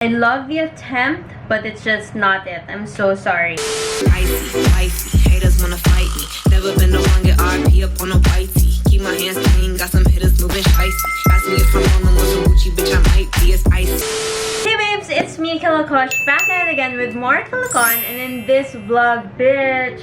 I love the attempt, but it's just not it. I'm so sorry. Wifey, haters wanna fight me. Never been the one get RP up on a whitey. Keep my hands clean, got some hitters moving spicy. Ask me if I'm on the one Gucci, bitch, I might be as icy. Hey babes, it's me, Killa Kush, back at it again with more Killacon, and in this vlog, bitch,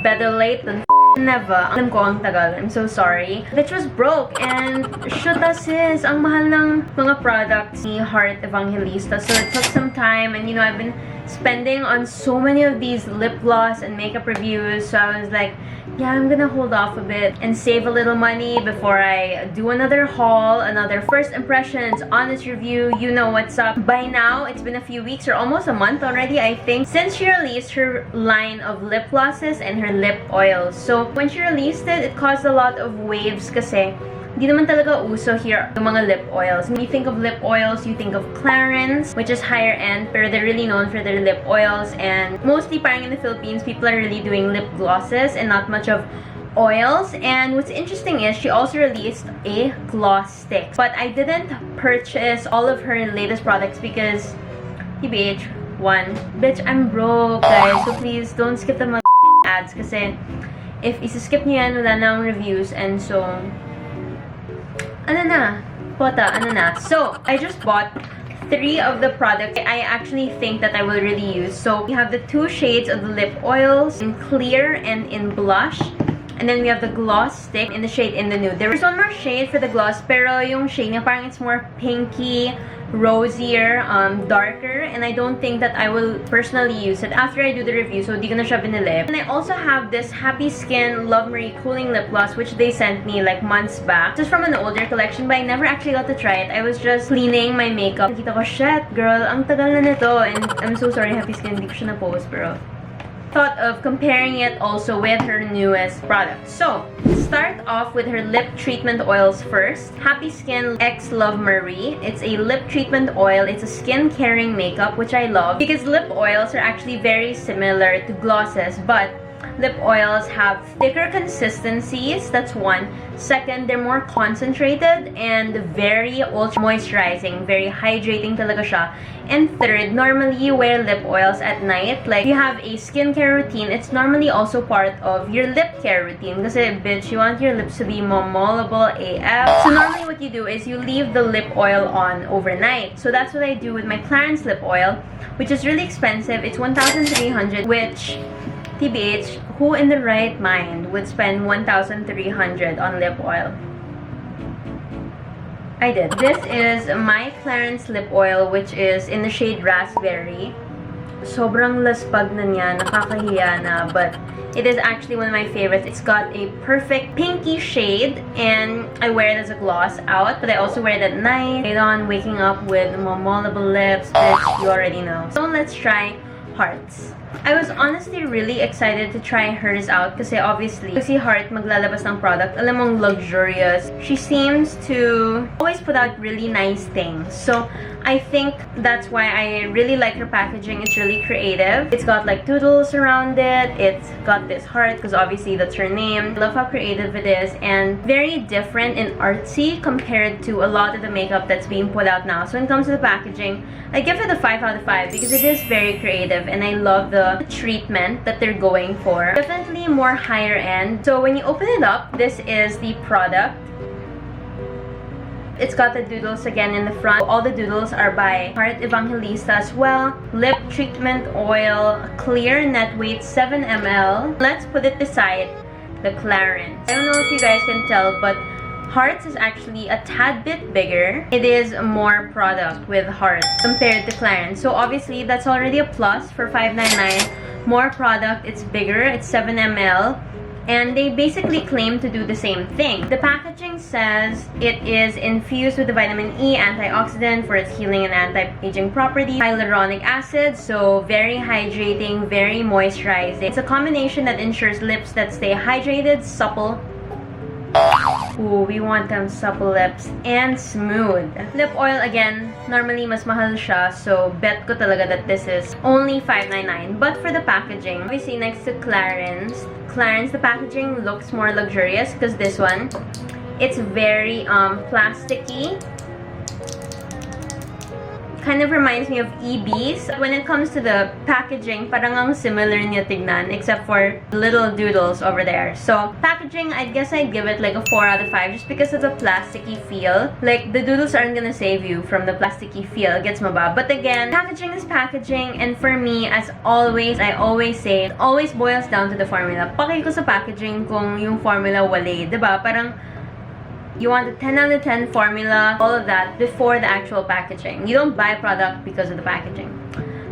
better late than never. Alam ko ang tagal, I'm so sorry. Bitch was broke, and shoota sis, ang mahal ng mga products ni Heart Evangelista, so it took some time, and you know, I've been spending on so many of these lip gloss and makeup reviews, so I was like, yeah, I'm gonna hold off a bit and save a little money before I do another haul, another first impressions, honest review, you know what's up. By now, it's been a few weeks or almost a month already, I think, since she released her line of lip glosses and her lip oils. So, when she released it, it caused a lot of waves kasi hindi naman talaga uso here yung mga lip oils. When you think of lip oils, you think of CLARINS, which is higher end, pero they're really known for their lip oils. And mostly parang in the Philippines, people are really doing lip glosses and not much of oils. And what's interesting is she also released a gloss stick. But I didn't purchase all of her latest products because, TBH, one, bitch, I'm broke, guys. So please don't skip the mga ads kasi if isa-skip nyo yan, wala na akong reviews. And so, ano na? Pota, ano na? So, I just bought 3 of the products I actually think that I will really use. So, we have the 2 shades of the lip oils in clear and in blush. And then we have the gloss stick in the shade in the nude. There was one more shade for the gloss, pero yung shade niya parang it's more pinky, rosier, darker, and I don't think that I will personally use it after I do the review, so di ko na siya binili. And I also have this Happy Skin Love Marie Cooling Lip Gloss, which they sent me like months back. Just from an older collection, but I never actually got to try it. I was just cleaning my makeup. Nakita ko, shit, girl, ang tagal na nito, and I'm so sorry, Happy Skin, hindi ko siya na-post, pero thought of comparing it also with her newest product. So, start off with her lip treatment oils first. Happy Skin X Love Marie. It's a lip treatment oil. It's a skin caring makeup, which I love because lip oils are actually very similar to glosses, but lip oils have thicker consistencies. That's one. Second, they're more concentrated and very ultra moisturizing, very hydrating talaga siya. And third, normally you wear lip oils at night. Like, you have a skincare routine, it's normally also part of your lip care routine. Kasi, bitch, you want your lips to be moldable AF. So normally what you do is you leave the lip oil on overnight. So that's what I do with my CLARINS lip oil, which is really expensive. It's 1,300, which, TBH, who in the right mind would spend 1,300 on lip oil? I did. This is my CLARINS lip oil, which is in the shade Raspberry. Sobrang laspag na niya, nakakahiya na, but it is actually one of my favorites. It's got a perfect pinky shade, and I wear it as a gloss out, but I also wear it at night. Later on, waking up with moldable lips, bitch, you already know. So let's try Hearts. I was honestly really excited to try hers out kasi obviously, si Heart maglalabas ng product, alam mong luxurious. She seems to always put out really nice things. So, I think that's why I really like her packaging. It's really creative. It's got like doodles around it. It's got this heart because obviously that's her name. I love how creative it is and very different and artsy compared to a lot of the makeup that's being put out now. So when it comes to the packaging, I give it a 5 out of 5 because it is very creative and I love the treatment that they're going for. Definitely more higher end. So when you open it up, this is the product. It's got the doodles again in the front. All the doodles are by Heart Evangelista as well. Lip treatment oil, clear net weight 7 ml. Let's put it beside the CLARINS. I don't know if you guys can tell, but Hearts is actually a tad bit bigger. It is more product with Hearts compared to CLARINS. So obviously that's already a plus for $5.99. More product, it's bigger, it's 7 ml. And they basically claim to do the same thing. The packaging says it is infused with the vitamin E antioxidant for its healing and anti-aging properties. Hyaluronic acid, so very hydrating, very moisturizing. It's a combination that ensures lips that stay hydrated, supple. Ooh, we want them supple lips and smooth. Lip oil, again, normally mas mahal siya, so bet ko talaga that this is only $5.99. But for the packaging, obviously next to CLARINS, the packaging looks more luxurious because this one, it's very plasticky. kind of reminds me of EBs. When it comes to the packaging, parang ang similar niya tignan, except for little doodles over there. So, packaging, I guess I'd give it like a 4 out of 5 just because of the plasticky feel. Like, the doodles aren't gonna save you from the plasticky feel. Gets mo ba? But again, packaging is packaging, and for me, as always, I always say, it always boils down to the formula. Paki ko sa packaging kung yung formula wale, diba? Parang, you want a 10 out of 10 formula, all of that, before the actual packaging. You don't buy a product because of the packaging.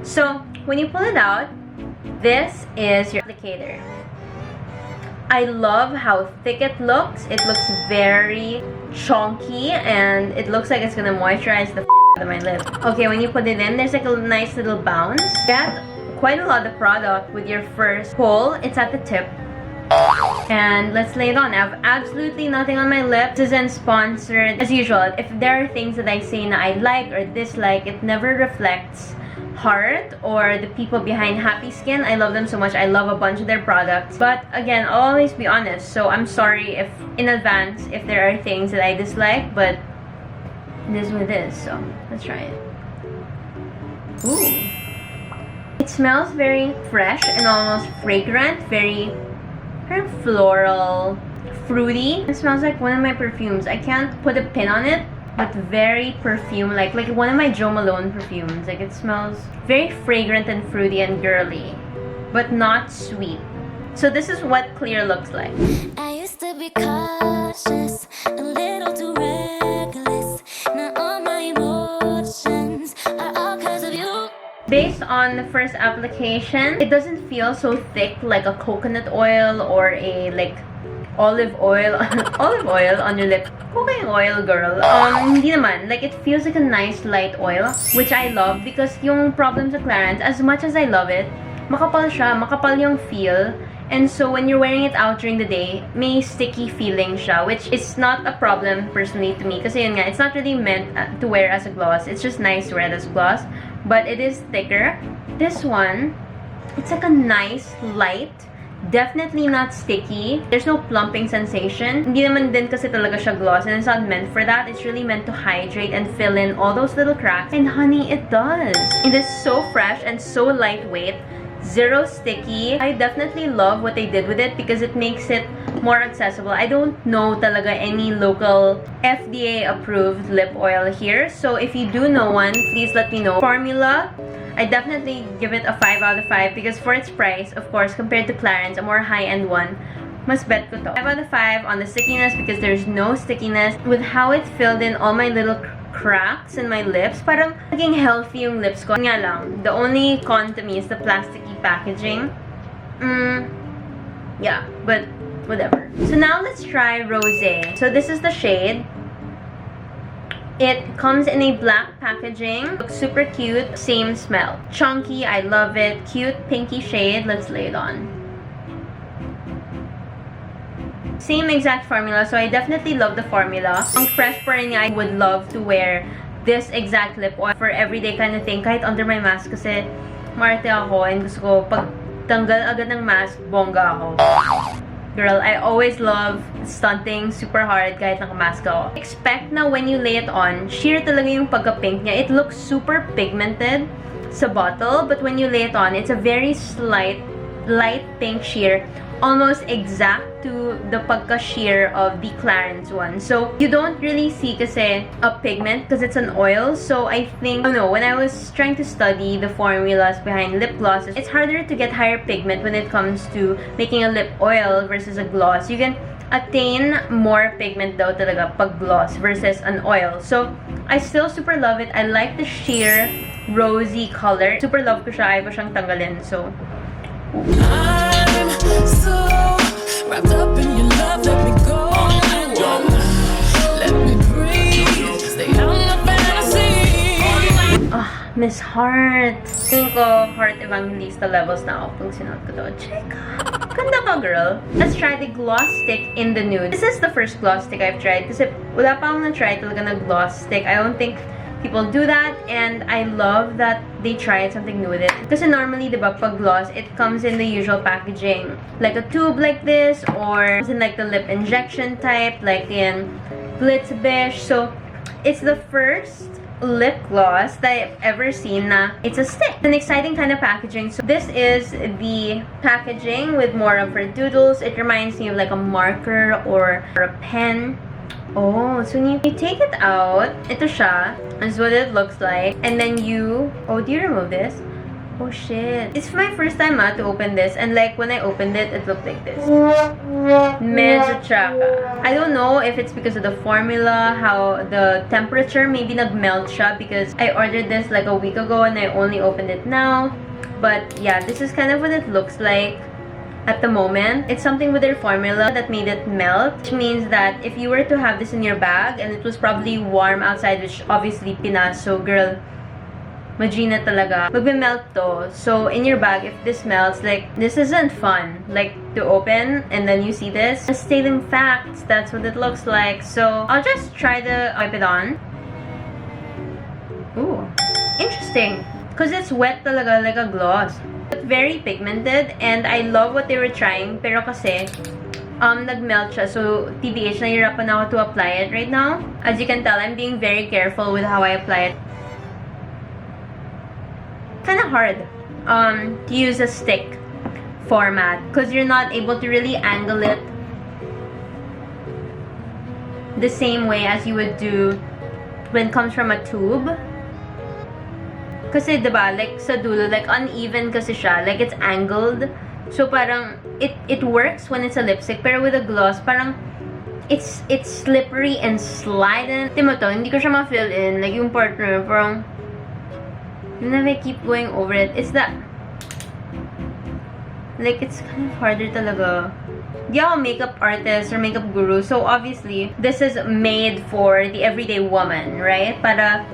So, when you pull it out, this is your applicator. I love how thick it looks. It looks very chunky, and it looks like it's gonna moisturize the out of my lip. Okay, when you put it in, there's like a nice little bounce. Get quite a lot of product with your first pull. It's at the tip. And let's lay it on. I have absolutely nothing on my lips. This isn't sponsored. As usual, if there are things that I say that I like or dislike, it never reflects Heart or the people behind Happy Skin. I love them so much. I love a bunch of their products. But again, I'll always be honest. So I'm sorry if in advance if there are things that I dislike, but this is what it is. So let's try it. Ooh. It smells very fresh and almost fragrant. Very floral, fruity. It smells like one of my perfumes. I can't put a pin on it, but very perfume, like one of my Jo Malone perfumes. Like, it smells very fragrant and fruity and girly, but not sweet. So this is what clear looks like. I used to be cautious, a little too reckless. Now all my emotions are all cause of you. Based on the first application, it doesn't feel so thick like a coconut oil or a like olive oil on your lip. Coconut oil, girl. Hindi naman. Like, it feels like a nice light oil, which I love because yung problem sa CLARINS, as much as I love it, makapal siya, makapal yung feel. And so when you're wearing it out during the day, may sticky feeling siya, which is not a problem personally to me. Kasi yun nga, it's not really meant to wear as a gloss. It's just nice to wear it as a gloss. But it is thicker. This one, it's like a nice light. Definitely not sticky. There's no plumping sensation. Hindi naman din kasi talaga siya gloss, and it's not meant for that. It's really meant to hydrate and fill in all those little cracks. And honey, it does. It is so fresh and so lightweight. Zero sticky. I definitely love what they did with it because it makes it more accessible. I don't know talaga any local FDA approved lip oil here. So if you do know one, please let me know. Formula, I definitely give it a 5 out of 5 because for its price, of course, compared to CLARINS, a more high-end one, mas bet ko to. 5 out of 5 on the stickiness because there's no stickiness. With how it filled in all my little cracks in my lips, parang naging healthy yung lips ko. Nga lang, the only con to me is the plasticky packaging. Yeah, but whatever. So now let's try Rosé. So this is the shade. It comes in a black packaging. Looks super cute. Same smell. Chunky. I love it. Cute pinky shade. Let's lay it on. Same exact formula. So I definitely love the formula. Ang fresh pa rin niya. I would love to wear this exact lip oil for everyday kind of thing. Kahit under my mask kasi marte ako and gusto ko pag tanggal agad ng mask, bongga ako. Girl, I always love stunting super hard kahit nakamask ako. Expect na when you lay it on, sheer talaga yung pagka-pink niya. It looks super pigmented sa bottle, but when you lay it on, it's a very light pink sheer. Almost exact to the pagka-sheer of the CLARINS one. So, you don't really see kasi a pigment because it's an oil. So, I think, when I was trying to study the formulas behind lip glosses, it's harder to get higher pigment when it comes to making a lip oil versus a gloss. You can attain more pigment daw talaga pag gloss versus an oil. So, I still super love it. I like the sheer rosy color. Super love ko siya. Ayaw ko siyang tanggalin. So, I'm so wrapped up in your love, let me go. Let me breathe. Stay out of fantasy. Miss Heart. Tingin ko, Heart Evangelista levels na ako pag sinuot ko to. Check. Ganda ka, girl. Let's try the gloss stick in the nude. This is the first gloss stick I've tried kasi wala pa akong na-try talaga na gloss stick. I don't think people do that, and I love that they tried something new with it. Kasi normally, diba, pag gloss, it comes in the usual packaging. Like a tube like this, or in like the lip injection type, like in Glitz Bish. So, it's the first lip gloss that I've ever seen na it's a stick. It's an exciting kind of packaging. So this is the packaging with more of her doodles. It reminds me of like a marker or a pen. Oh, so when you take it out, ito siya. That's what it looks like. And then you... Oh, do you remove this? Oh, shit. It's my first time to open this. And like, when I opened it, it looked like this. Medyo tsaka. I don't know if it's because of the formula, how the temperature, maybe nag-melt siya because I ordered this like a week ago and I only opened it now. But yeah, this is kind of what it looks like at the moment. It's something with their formula that made it melt, which means that if you were to have this in your bag and it was probably warm outside, which obviously Pinas, so girl, Magina talaga, magme-melt to. So in your bag, if this melts, like, this isn't fun, like, to open and then you see this. Just stating facts, that's what it looks like. So I'll just try to wipe it on. Ooh, interesting, because it's wet talaga, like a gloss. But very pigmented, and I love what they were trying, pero kasi nag-melt siya. So TBH, nahihirapan ako to apply it right now. As you can tell, I'm being very careful with how I apply it. Kind of hard to use a stick format because you're not able to really angle it the same way as you would do when it comes from a tube. Kasi diba, like sa dulo, like uneven kasi siya, like it's angled. So parang it works when it's a lipstick, pero with a gloss, parang it's slippery and sliding. Timo to, hindi ko siya ma-fill in. Like yung partner, parang even if I keep going over it, it's that, like, it's kind of harder talaga. Di ako makeup artist or makeup guru, so obviously, this is made for the everyday woman, right? Para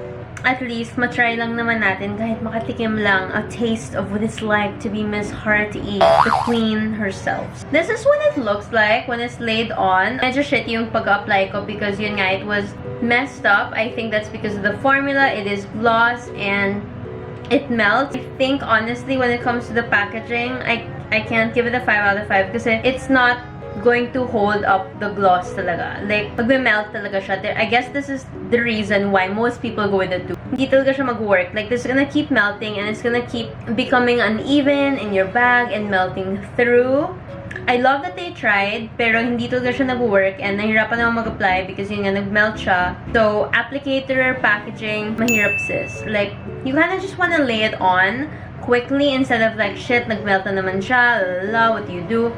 at least matry lang naman natin kahit makatikim lang a taste of what it's like to be Miss Hearty, the queen herself. This is what it looks like when it's laid on. Medyo shitty yung pag-apply ko because yun nga, it was messed up. I think that's because of the formula. It is gloss and it melts. I think honestly when it comes to the packaging, I can't give it a 5 out of 5 because it's not going to hold up the gloss talaga. Like, magme-melt talaga siya. I guess this is the reason why most people go with the tube. Hindi talaga siya mag-work. Like, this is gonna keep melting and it's gonna keep becoming uneven in your bag and melting through. I love that they tried, pero hindi talaga siya nag-work and nahirapan ako mag-apply because yun nga, nag-melt siya. So, applicator, packaging, mahirap sis. Like, you kind of just want to lay it on quickly instead of like, shit, nag-melt na naman siya, what do you do?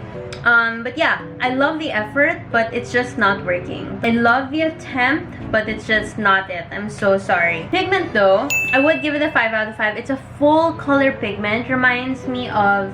But yeah, I love the effort, but it's just not working. I love the attempt, but it's just not it. I'm so sorry. Pigment though, I would give it a 5 out of 5. It's a full color pigment. Reminds me of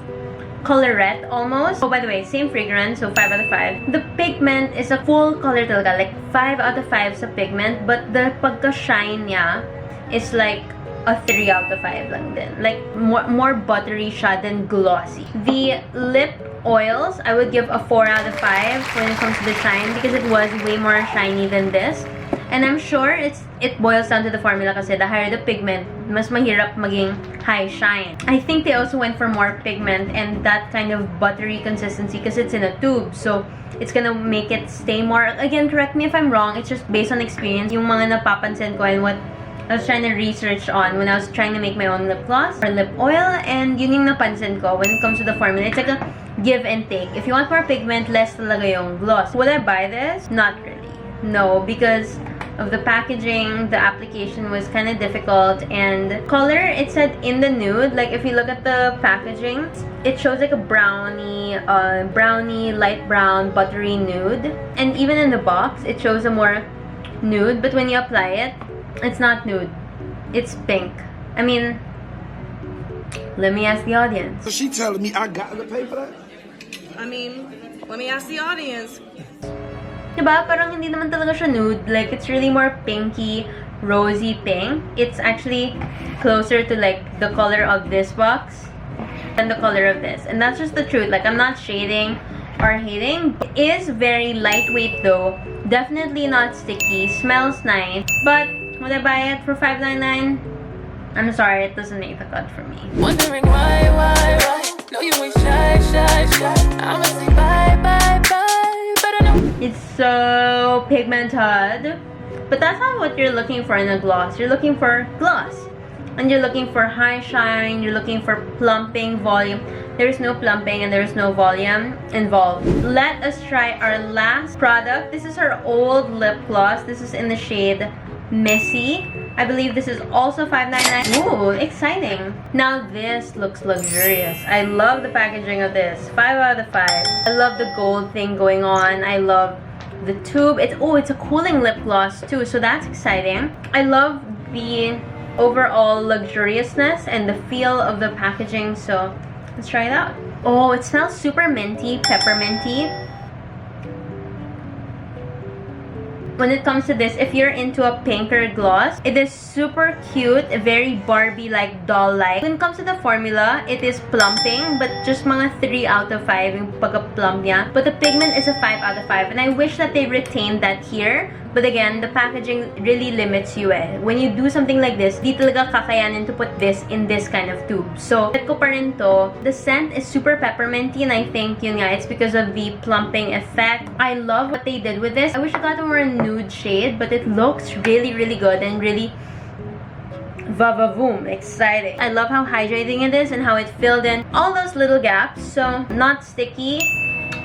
colorette almost. Oh, by the way, same fragrance, so 5 out of 5. The pigment is a full color talaga, like 5 out of 5 sa pigment, but the pagka-shine niya is like a 3 out of 5 lang din. Like, more buttery siya than glossy. The lip oils, I would give a 4 out of 5 when it comes to the shine because it was way more shiny than this. And I'm sure it boils down to the formula kasi the higher the pigment, mas mahirap maging high shine. I think they also went for more pigment and that kind of buttery consistency because it's in a tube. So, it's gonna make it stay more. Again, correct me if I'm wrong. It's just based on experience. Yung mga napapansin ko and what I was trying to research on when I was trying to make my own lip gloss or lip oil, and yun yung napansin ko when it comes to the formula. It's like a give and take. If you want more pigment, less talaga yung gloss. Would I buy this? Not really. No, because of the packaging, the application was kind of difficult, and color, it said in the nude. Like if you look at the packaging, it shows like a brownie, light brown, buttery nude. And even in the box, it shows a more nude, but when you apply it, it's not nude. It's pink. I mean, let me ask the audience. So she telling me I got to pay for that? I mean, let me ask the audience. Diba? Parang hindi naman talaga siya nude. Like, it's really more pinky, rosy pink. It's actually closer to like the color of this box than the color of this. And that's just the truth. Like, I'm not shading or hating. It is very lightweight though. Definitely not sticky. Smells nice. But would I buy it for $5.99? I'm sorry, it doesn't make the cut for me. Wondering why? No, you ain't shy. I'ma say bye, but I know. It's so pigmented. But that's not what you're looking for in a gloss. You're looking for gloss. And you're looking for high shine, you're looking for plumping, volume. There's no plumping and there's no volume involved. Let us try our last product. This is our old lip gloss. This is in the shade Missy. I believe this is also $5.99. Ooh, exciting. Now this looks luxurious. I love the packaging of this. 5 out of 5. I love the gold thing going on. I love the tube. It's a cooling lip gloss too, so that's exciting. I love the overall luxuriousness and the feel of the packaging, so let's try it out. Oh, it smells super minty, pepperminty. When it comes to this, if you're into a pinker gloss, it is super cute, very Barbie-like, doll-like. When it comes to the formula, it is plumping, but just mga 3 out of 5 yung pagka-plump niya. But the pigment is a 5 out of 5, and I wish that they retained that here. But again, the packaging really limits you eh. When you do something like this, di talaga kakayanin to put this in this kind of tube. So, bet ko pa rin to. The scent is super pepperminty, and I think yun nga, it's because of the plumping effect. I love what they did with this. I wish I got a more nude shade, but it looks really, really good and really va-va-voom, exciting. I love how hydrating it is and how it filled in all those little gaps. So, not sticky,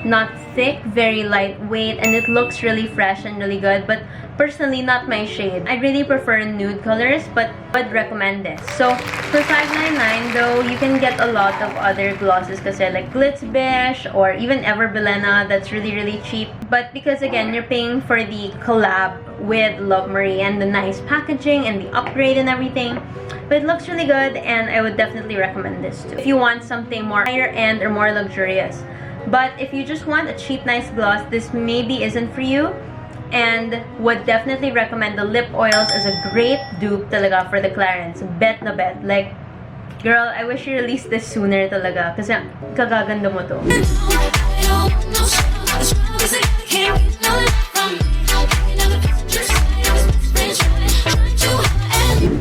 not thick, very lightweight, and it looks really fresh and really good, but personally not my shade. I really prefer nude colors, but would recommend this. So for $5.99 though, you can get a lot of other glosses kasi like Glitz Bish or even Ever Belena that's really, really cheap. But because again, you're paying for the collab with Love Marie and the nice packaging and the upgrade and everything. But it looks really good, and I would definitely recommend this too if you want something more higher end or more luxurious. But if you just want a cheap, nice gloss, this maybe isn't for you. And would definitely recommend the lip oils as a great dupe talaga for the CLARINS. Bet na bet. Like, girl, I wish you released this sooner talaga. Kasi kagaganda mo to.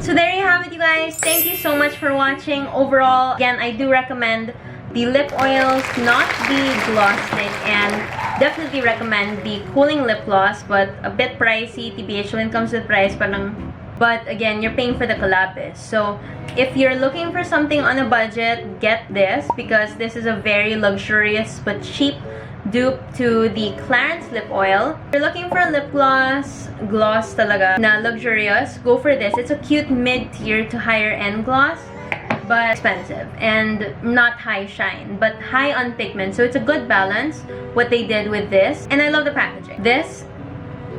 So there you have it, you guys. Thank you so much for watching. Overall, again, I do recommend the lip oils, not the gloss stick, and definitely recommend the cooling lip gloss, but a bit pricey, TBH when it comes to the price, parang, but again, you're paying for the collab. So if you're looking for something on a budget, get this, because this is a very luxurious but cheap dupe to the CLARINS lip oil. If you're looking for a lip gloss talaga na luxurious, go for this. It's a cute mid-tier to higher end gloss, but expensive and not high shine, but high on pigment. So it's a good balance what they did with this, and I love the packaging. This,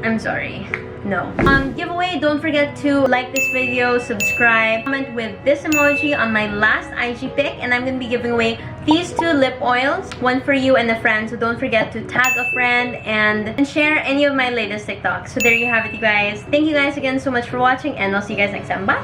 I'm sorry, no. Giveaway, don't forget to like this video, subscribe, comment with this emoji on my last IG pic, and I'm gonna be giving away these 2 lip oils, one for you and a friend. So don't forget to tag a friend and share any of my latest TikToks. So there you have it, you guys. Thank you guys again so much for watching, and I'll see you guys next time. Bye.